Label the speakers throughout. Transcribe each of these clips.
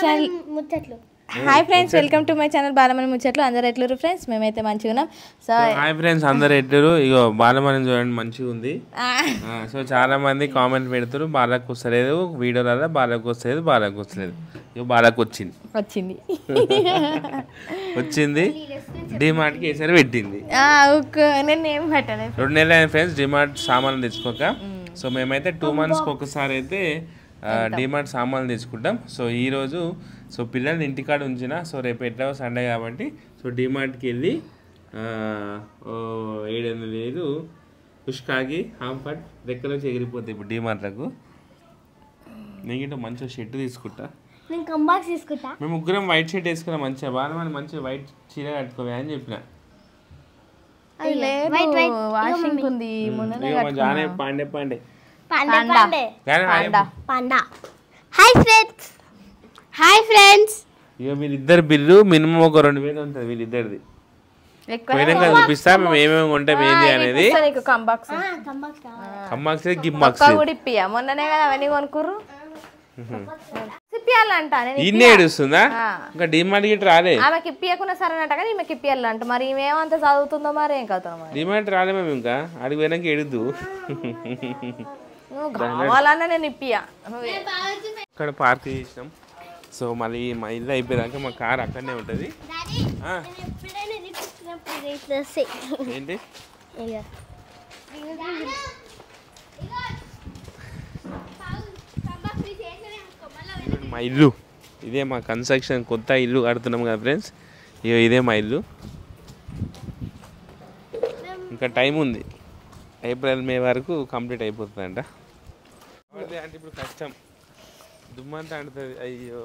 Speaker 1: Channel ముచ్చట్లు. Hi friends, welcome to my channel Balamani ముచ్చట్లు. అందరు ఎట్లురు ఫ్రెండ్స్? మేమైతే మంచిగా ఉన్నాం. సో
Speaker 2: హాయ్ ఫ్రెండ్స్, అందరు ఎట్లురు? ఇగో బాలమణి చూడండి మంచిగా ఉంది. సో చాలా మంది కామెంట్ పెడతారు బాలకు వస్తలేదు వీడియోలలో, బాలకు వస్తలేదు, బాలకు వస్తలేదు. ఇగో బాలకు వచ్చింది డిమార్ట్కి వేసారి పెట్టింది.
Speaker 1: నేను ఏం పెట్టలేదు.
Speaker 2: 2 నెలలు అయిన ఫ్రెండ్స్ డిమార్ట్ సామాన్లు తెచ్చుకోక. సో మేమైతే 2 monthsకి ఒకసారి అయితే డిమార్ట్ సామాన్లు తెచ్చుకుంటాం. సో ఈరోజు సో పిల్లల్ని ఇంటికాడ ఉంచిన. సో రేపు ఎట్లా సండే కాబట్టి సో డిమార్ట్కి వెళ్ళి 7-8 పుష్కాకి హాంఫర్ట్ రెక్కలో ఎగిరిపోతాయి ఇప్పుడు డిమార్ట్లకు. నేను మంచిగా షర్ట్ తీసుకుంటా, మేము ముగ్గురం వైట్ షర్ట్ వేసుకున్నాం. మంచిగా బాగా మంచిగా వైట్ చీర కట్టుకోవా అని చెప్పిన. జానే పాండే పాండే
Speaker 3: హాయ్ ఫ్రెండ్స్.
Speaker 2: ఇక వీళ్ళిద్దరు బిల్లు మినిమం ఒక 2000 ఉంటుంది వీళ్ళిద్దరిది. పోయినాక చూపిస్తా మేము ఏమేమి కొంటాం ఏంది అనేది. కంబాక్స్ గిమ్బాక్స్
Speaker 1: మొన్ననే కదా అవన్నీ కొనుక్కుర్రు.
Speaker 2: ఇన్నే ఏడుస్తుందా? ఇంకా డిమార్ట్ గిట్ రాలే.
Speaker 1: ఆమెకి ఇప్పియకున్నా సరేనట కానీ ఈమెకి ఇప్పియాలంట. మరి ఈమెమంత చదువుతుందో మరి ఏం కవుతాం.
Speaker 2: డిమార్ట్ రాలే మేము ఇంకా అడిగి పోయినాక ఎడుద్దు.
Speaker 1: కావాలన్నా నేను ఇప్పియా.
Speaker 2: ఇక్కడ పార్క్ చేసినాం. సో మళ్ళీ మా ఇల్లు అయిపోయాక మా కార్ అక్కడనే ఉంటుంది. ఏంటి మా ఇల్లు ఇదే, మా కన్స్ట్రక్షన్ కొత్త ఇల్లు కడుతున్నాం కదా ఫ్రెండ్స్. ఇక ఇదే మా ఇల్లు. ఇంకా టైం ఉంది, ఏప్రిల్ మే వరకు కంప్లీట్ అయిపోతుందంట. అంటే ఇప్పుడు కష్టం, దుమ్మంతా అంటుంది. అయ్యో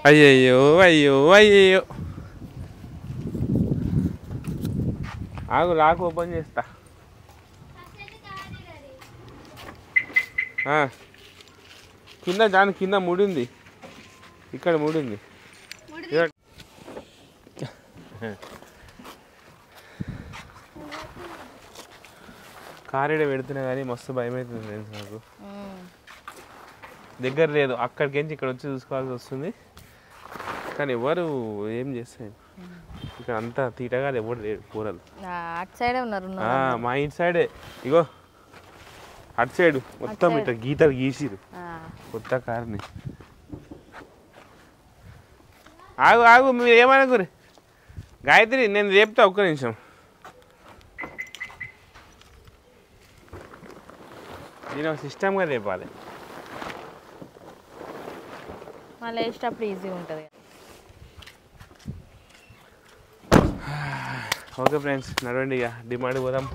Speaker 2: అయ్యయ్యో అయ్యో అయ్యయ్యో. ఆగు లాక్ ఓపెన్ చేస్తా. కింద జాను కింద ముడింది, ఇక్కడ ముడింది. కారేడ పెడుతున్నా కానీ మస్తు భయం అవుతుంది ఫ్రెండ్స్ నాకు. దగ్గర లేదు, అక్కడికించి ఇక్కడ వచ్చి చూసుకోవాల్సి వస్తుంది. కానీ ఎవరు ఏం చేస్తారు ఇక్కడ అంతా తీటగా ఎవరు లేడు. కూరలు
Speaker 1: అటు సైడే ఉన్నారు,
Speaker 2: మా ఇంటి సైడే. ఇగో అటు సైడు మొత్తం ఇట్లా గీతలు గీసిరు కొత్త కార్ని. ఆగు ఆగు, మీరు ఏమనుకోరు గాయత్రి, నేను చెప్తా ఒక్క నిమిషం. నేను సిస్టమ్గా రేపాలి,
Speaker 1: మళ్ళీ వేసేటప్పుడు ఈజీ ఉంటుంది.
Speaker 2: ఓకే ఫ్రెండ్స్, నడవండి ఇక డిమాండ్ పోదాం.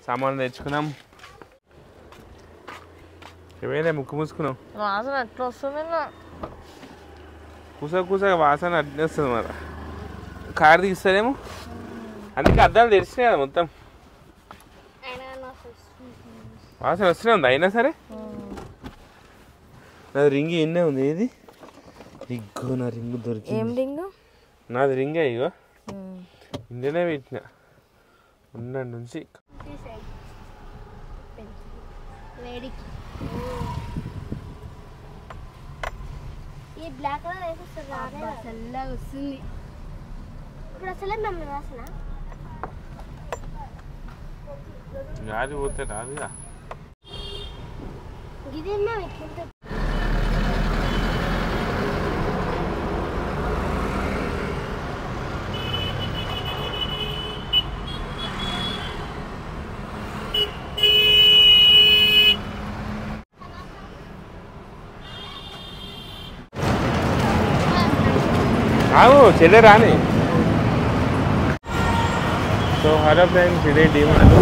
Speaker 2: సామాన్లు తెచ్చుకున్నాం. ఏమైనా ముక్కు మూసుకున్నాం,
Speaker 1: వాసన ఎట్లా వస్తుంది?
Speaker 2: కూస వాసన అట్నే వస్తుంది. మరి కారు తీస్తారేమో, అందుకే అద్దాలు తెరిచినాయి కదా మొత్తం. వాసన వస్తూనే ఉంది. అయినా సరే నాది రింగ్ ఎన్నే ఉంది. ఏది ఇగ్గో నా రింగ్ దొరికింది.
Speaker 1: ఏం రింగ్?
Speaker 2: నాది రింగే. ఇగో ఇండియనే పెట్టిన ఉన్న నుంచి. గాలి పోతే రాదుగా. చెల్లె రాని. సో హలో ఫ్రెండ్స్, ఇదే డిమార్ట్.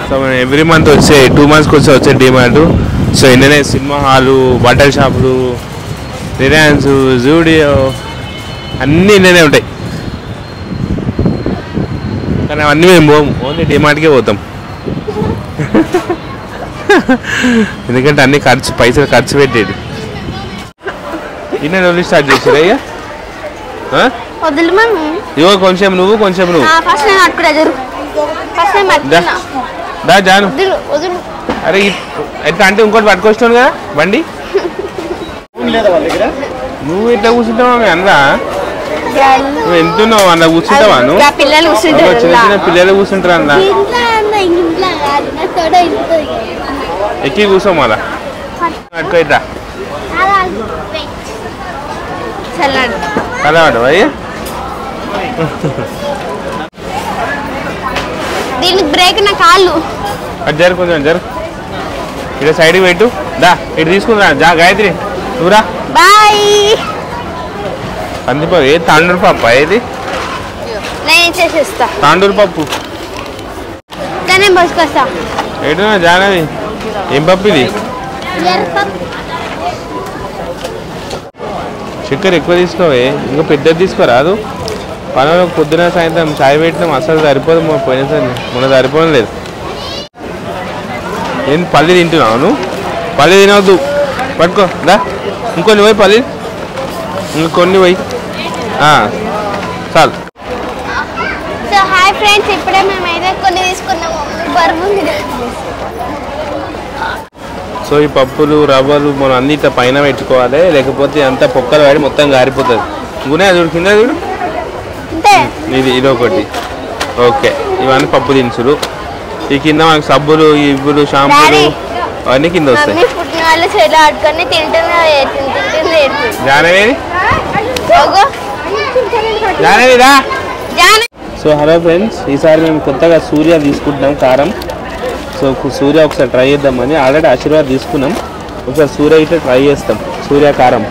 Speaker 2: సో మేము ఎవ్రీ మంత్ వచ్చే 2 monthsకి వచ్చే డిమార్ట్. సో ఇందులో సినిమా హాలు, బట్టల షాపులు, రిలయన్స్, జూడియో అన్నీ ఇందులోనే ఉంటాయి. కానీ అవన్నీ మేము పోము, ఓన్లీ డిమార్ట్కే పోతాం. ఎందుకంటే అన్ని పైసలు ఖర్చు పెట్టేది. ఇన్న రోజులు స్టార్ట్ చేసారా? ఇక ఇగో కొంచెం నువ్వు కొంచెం నువ్వు. దా జాను. అరే ఎట్లా అంటే ఇంకోటి పట్టుకొస్తాను కదా బండి. నువ్వు ఇట్లా కూర్చుంటావా మీ అన్న నువ్వు ఎంతున్నావు అన్న కూర్చుంటావా నువ్వు చిన్న చిన్న పిల్లలు కూర్చుంటారు అన్న ఎక్కి కూర్చో మళ్ళా అట్టుకో ఇట్లా కలవాడు అయ్యా
Speaker 3: దీనికి బ్రేక్ నా కాళ్ళు
Speaker 2: అటు జరు కొంచెం జరు ఇటు సైడ్కి పెట్టు దా ఇటు తీసుకుందా జా గాయత్రి నువ్వురా
Speaker 3: బాయ్
Speaker 2: కందిపప్పు ఏది తాండూరు పప్పు ఏది
Speaker 3: నేను చేసేస్తా
Speaker 2: తాండూరు పప్పు
Speaker 3: కానీ బసుకొస్తా
Speaker 2: ఏడునా జానవి ఏం పప్పు ఇది చక్కెర ఎక్కువ తీసుకోవే ఇంకా పెద్దది తీసుకోరాదు పనులు పొద్దున సాయంత్రం చాయ్ పెట్టినాం అసలు సరిపోదు పోయినసారి మొన్న సరిపోవడం లేదు ఏం పల్లి తింటున్నావు నువ్వు పల్లి తినవద్దు పట్టుకో దా ఇంకొన్ని పోయి పల్లి ఇంకొన్ని పోయి చాలు
Speaker 3: సో హాయ్ ఫ్రెండ్స్ ఇప్పుడే మేమైతే కొన్ని తీసుకున్నాము బరువు
Speaker 2: సో ఈ పప్పులు రవ్వలు మనం అన్ని ఇట్లా పైన పెట్టుకోవాలి లేకపోతే అంతా పొక్కలు వాడి మొత్తం గారిపోతుంది గునే చూడు కింద చూడు ఇది ఒకటి ఓకే ఇవన్నీ పప్పు దినుసులు ఈ కింద మనకు సబ్బులు ఇవ్వులు షాంపూలు అవన్నీ కింద వస్తాయి జానవిరా సో హలో ఫ్రెండ్స్ ఈసారి మేము కొత్తగా సూర్య తీసుకుంటున్నాం కారం సో సూర్య ఒకసారి ట్రై చేద్దామని ఆల్రెడీ ఆశీర్వాద్ తీసుకున్నాం ఒకసారి సూర్య ఇట్లా ట్రై చేస్తాం సూర్య కారం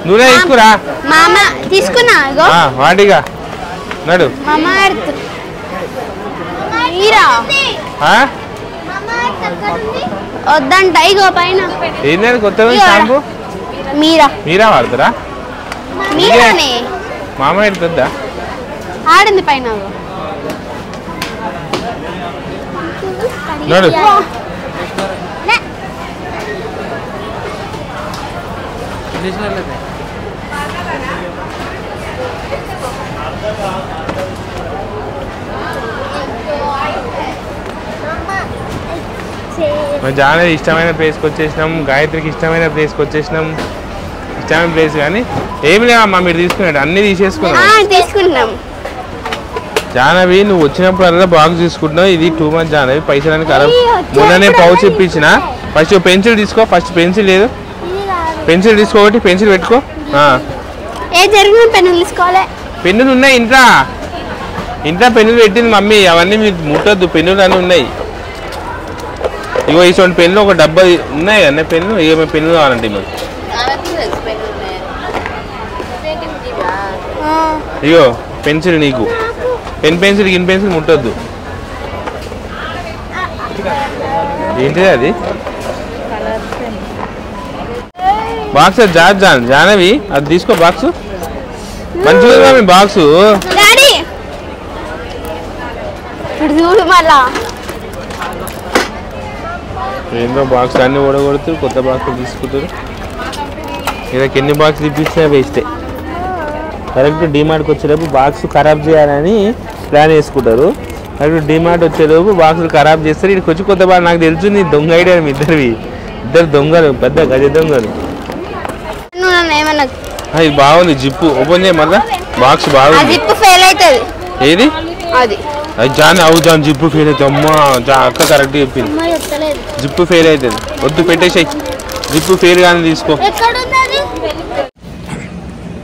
Speaker 2: నూనె తీసుకురా
Speaker 3: మామ తీసుకున్నా
Speaker 2: వాటిగా నడు
Speaker 3: వద్దంట ఇగో పైన
Speaker 2: ఏంటంటే కొత్త షాంపూ మీరా వాడతారా
Speaker 3: మీరానే
Speaker 2: మామ ఎడుతుందా
Speaker 3: ఆడింది పైన
Speaker 2: నడు జానవి ఇష్టమైన ప్లేస్కి వచ్చేసినాం గాయత్రికి ఇష్టమైన ప్లేస్కి వచ్చేసినాం ఇష్టమైన ప్లేస్ కానీ ఏమి లేవమ్మా మీరు తీసుకున్నాడు అన్ని
Speaker 3: తీసుకుంటున్నాం
Speaker 2: జానవి నువ్వు వచ్చినప్పుడల్లా బాక్స్ తీసుకుంటున్నావు ఇది 2 months జానవి పైసలని ఖరాబ్ మొన్ననే పౌచ్ ఇప్పించిన ఫస్ట్ పెన్సిల్ తీసుకో ఫస్ట్ పెన్సిల్ లేదు పెన్సిల్ తీసుకోబట్టి పెన్సిల్ పెట్టుకో పెన్నులు ఉన్నాయి ఇంట్లో పెన్నులు పెట్టింది మమ్మీ అవన్నీ మీరు ముట్టద్దు పెన్నులు అన్నీ ఉన్నాయి ఇగో ఇటువంటి పెన్ను ఒక డబ్బా ఉన్నాయి అన్నీ పెన్ను ఏమో పెన్ను కావాలంటే మరి ఇగో పెన్సిల్ నీకు పెన్సిల్ పెన్సిల్ ముట్టద్దు ఏంటిది అది బాక్స్ జానవి అది తీసుకో బాక్స్ మంచిగా మీ బాక్స్ ఏందో బాక్స్ అన్ని ఓడగొడుతూ కొత్త బాక్స్ తీసుకుంటారు ఇదకి ఎన్ని బాక్స్ తిప్పించినా వేస్తే కరెక్ట్ డిమార్ట్కి వచ్చేటప్పుడు బాక్స్ ఖరాబ్ చేయాలని ప్లాన్ వేసుకుంటారు కరెక్ట్ డిమార్ట్ వచ్చేలోపు బాక్సులు ఖరాబ్ చేస్తారు ఇక్కడికి వచ్చి కొత్త బాక్స్ నాకు తెలుసు నీ దొంగ ఐడియా మీ ఇద్దరు దొంగలు పెద్ద గజ దొంగలు ఇది బాగుంది జిప్పు ఓపెన్ చేయ మళ్ళా బాక్స్ బాగుంది ఏది అది జాన్ జిప్పు ఫెయిల్ అవుతుంది అమ్మా అక్క కరెక్ట్ చెప్పింది జిప్పు ఫెయిల్ అవుతుంది వద్దు పెట్టేసాయి జిప్పు ఫెయిల్ కానీ తీసుకో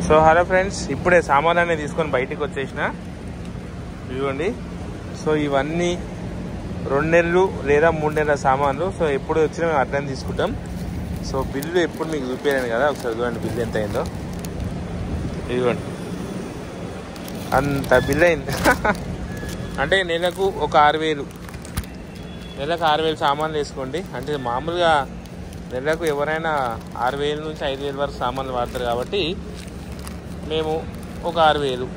Speaker 2: సో హలో ఫ్రెండ్స్ ఇప్పుడే సామాన్లన్నీ తీసుకొని బయటికి వచ్చేసిన ఇవ్వండి సో ఇవన్నీ 2 నెలలు లేదా 3 నెలల సామాన్లు సో ఎప్పుడు వచ్చినా మేము అట్లనే తీసుకుంటాం సో బిల్లు ఎప్పుడు మీకు చూపించాను కదా ఒకసారి చూడండి బిల్లు ఎంత అయిందో ఇదిగోండి అంత బిల్ అయింది అంటే నెలకు ఒక 6,000 నెలకు 6,000 సామాన్లు వేసుకోండి అంటే మామూలుగా నెలకు ఎవరైనా 6,000 నుంచి 5,000 వరకు సామాన్లు వాడతారు కాబట్టి మేము ఒక 6,000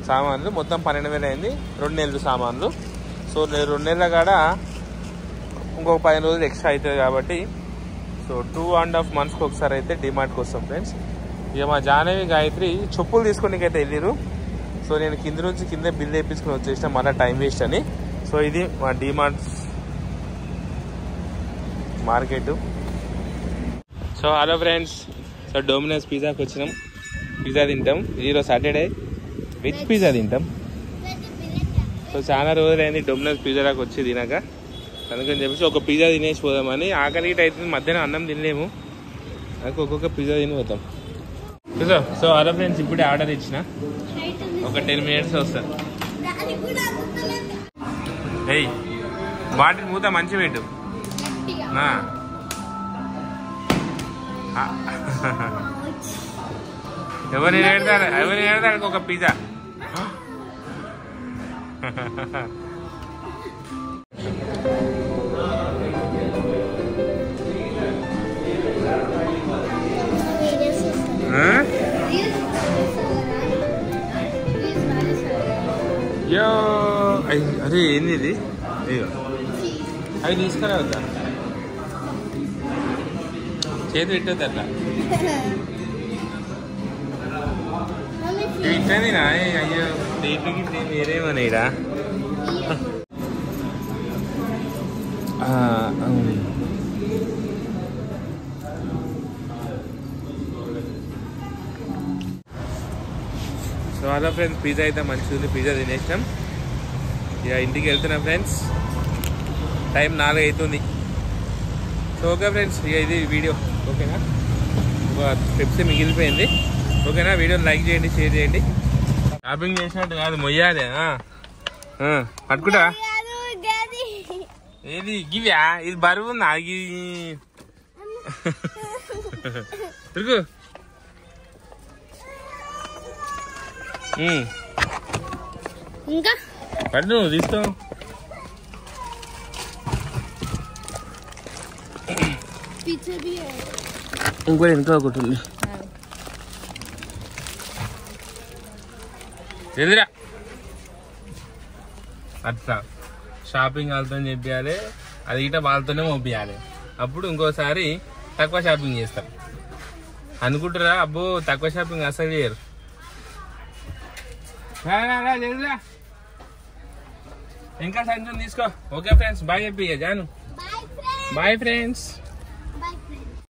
Speaker 2: సామాన్లు మొత్తం 12,000 అయింది 2 నెలలు సామాన్లు సో 2 నెలల కాడ ఇంకొక 15 రోజులు ఎక్స్ట్రా అవుతుంది కాబట్టి సో 2.5 monthsకి ఒకసారి అయితే డిమార్ట్కి వస్తాం ఫ్రెండ్స్. ఇక మా జాహ్నవి గాయత్రి చెప్పులు తీసుకోనికి అయితే వెళ్ళిరు. సో నేను కిందే బిల్ వేయించుకుని వచ్చేసిన, మళ్ళీ టైం వేస్ట్ అని. సో ఇది మా DMarts market. So hello friends, so Domino's పిజ్జాకి వచ్చినాం. పిజ్జా తింటాం. ఈరోజు సాటర్డే, వెజ్ పిజ్జా తింటాం. సో చాలా రోజులైంది డొమినోస్ పిజ్జాకి వచ్చి తినాక, అందుకని చెప్పేసి ఒక పిజ్జా తినేసి పోదామని. ఆకలి అయితే మధ్యాహ్నం అన్నం తినలేము, అందుకే ఒక్కొక్క పిజ్జా తిని పోతాం. సో హలో ఫ్రెండ్స్, ఇప్పుడే ఆర్డర్ ఇచ్చిన, ఒక 10 minutes వస్తుంది. ఏయ్ బాటిల్ మూత మంచి పెట్టు. ఎవరిని ఏడతాడు ఒక పిజ్జా. అరే ఏంది ఇది? అయ్యో అవి తీసుకురావద్దా? చేతి పెట్టద్దు అట్లా. ఇవి ఇట్లా అయ్యో టేపుకి వేరేమనేరా. సో అలా ఫ్రెండ్స్, పిజ్జా అయితే మంచిగా ఉంది. పిజ్జా తినేసినాం. ఇక ఇంటికి వెళ్తున్నాం ఫ్రెండ్స్. టైం 4 అవుతుంది. సో ఓకే ఫ్రెండ్స్, ఇక ఇది వీడియో. ఓకేనా? ఒక పెప్సీ మిగిలిపోయింది. ఓకేనా? వీడియోని లైక్ చేయండి, షేర్ చేయండి. షాపింగ్ చేసినట్టు కాదు, మొయ్యాలి. పట్టుకుంటా. ఏది గివ్యా? ఇది బరువు ఉందా? తిరుగు.
Speaker 3: ఇంకా
Speaker 2: పట్టు తీస్తావు. ఇంకో ఇంకా ఒకటి ఉంది. ఎదురా అట్లా షాపింగ్ వాళ్ళతో చెప్పాలి, అది ఇట వాళ్ళతోనే పంపించాలి. అప్పుడు ఇంకోసారి తక్కువ షాపింగ్ చేస్తాం అనుకుంటారా? అబ్బో తక్కువ షాపింగ్ అసలు చేయరు. ఇంకా సంచం తీసుకో. ఓకే ఫ్రెండ్స్, బాయ్ చెప్పి జాను. Bye friends.